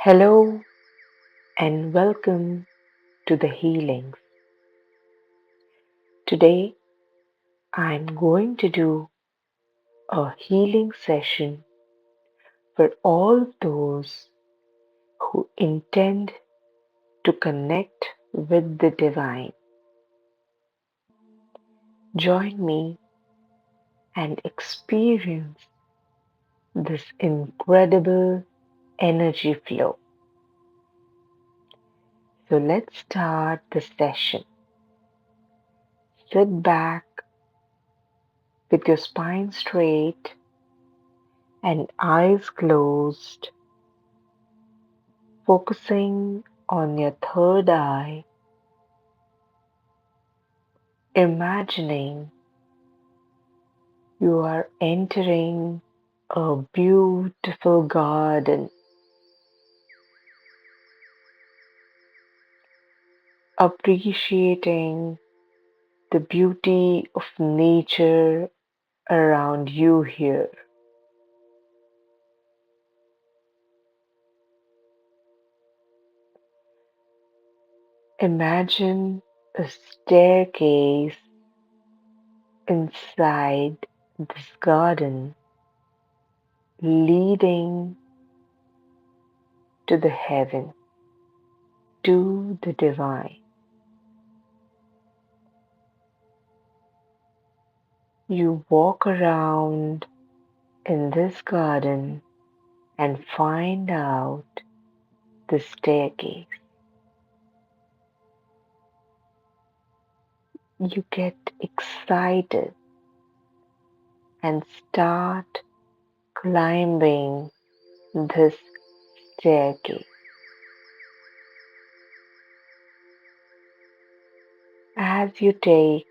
Hello and welcome to the healings. Today I'm going to do a healing session for all those who intend to connect with the divine. Join me and experience this incredible energy flow. So let's start the session. Sit back with your spine straight and eyes closed, focusing on your third eye, imagining you are entering a beautiful garden, appreciating the beauty of nature around you here. Imagine a staircase inside this garden leading to the heaven, to the divine. You walk around in this garden and find out the staircase. You get excited and start climbing this staircase. As you take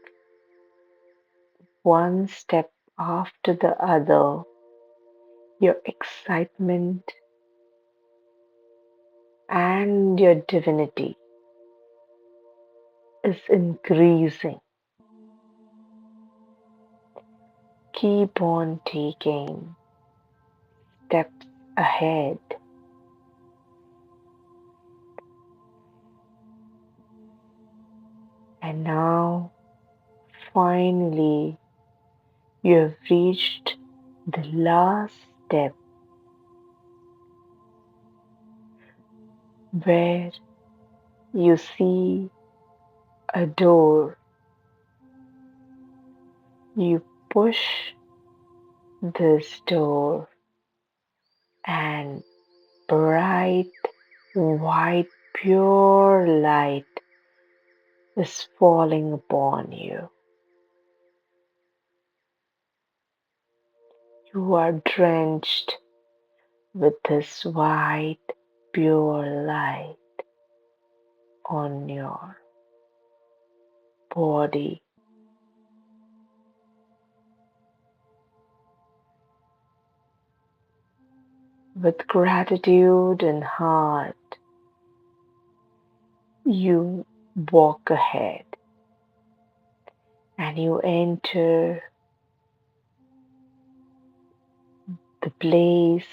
one step after the other, your excitement and your divinity is increasing. Keep on taking steps ahead. And now, finally, you have reached the last step where you see a door. You push this door and bright, white, pure light is falling upon you. You are drenched with this white, pure light on your body. With gratitude in heart, you walk ahead and you enter the place,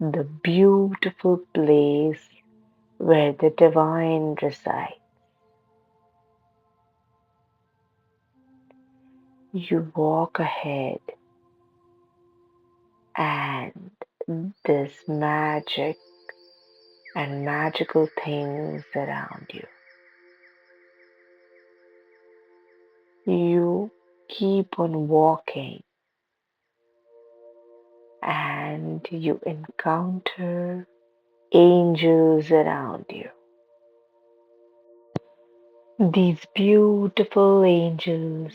the beautiful place where the divine resides. You walk ahead and this magic and magical things around you. You keep on walking and you encounter angels around you. These beautiful angels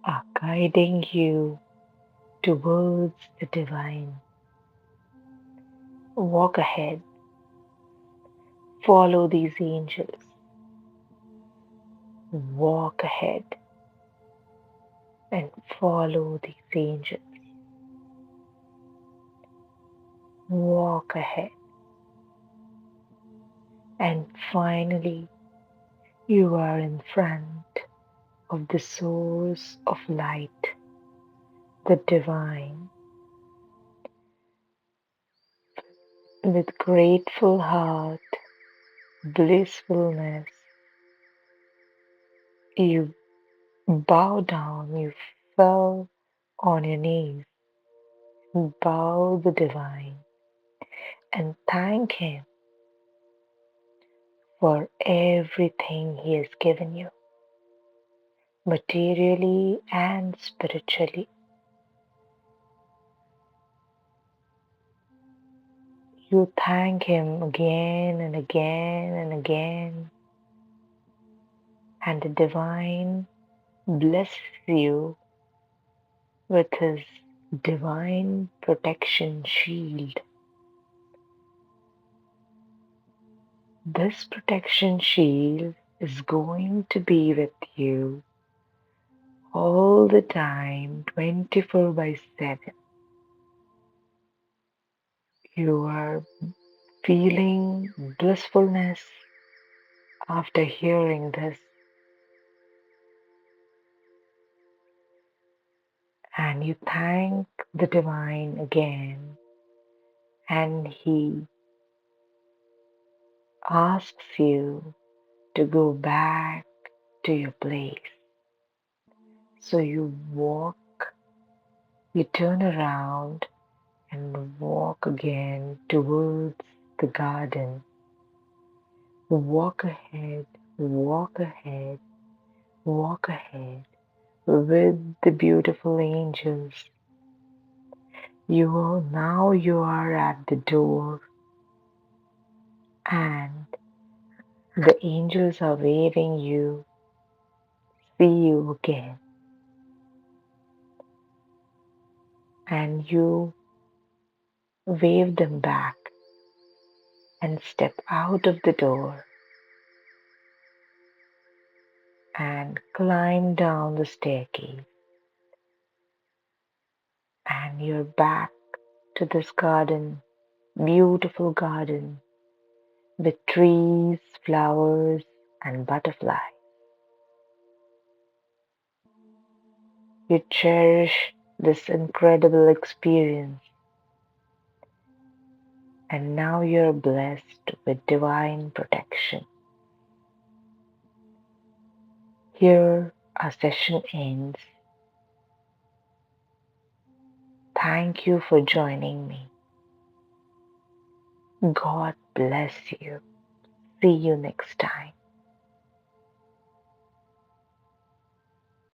are guiding you towards the divine. Walk ahead, follow these angels. Walk ahead and follow these angels. Walk ahead. And finally, you are in front of the source of light, the divine. With grateful heart, blissfulness, you bow down, you fell on your knees, bow the divine, and thank him for everything he has given you, materially and spiritually. You thank him again and again and again, and the divine blesses you with his divine protection shield. This protection shield is going to be with you all the time, 24 by 7. You are feeling blissfulness after hearing this, and you thank the divine again, and he asks you to go back to your place. So you turn around and walk again towards the garden. Walk ahead, walk ahead, walk ahead with the beautiful angels. You are at the door, and the angels are waving you, see you again. And you wave them back and step out of the door and climb down the staircase. And you're back to this garden, beautiful garden with trees, flowers, and butterflies. You cherish this incredible experience, and now you're blessed with divine protection. Here our session ends. Thank you for joining me. God bless you. See you next time.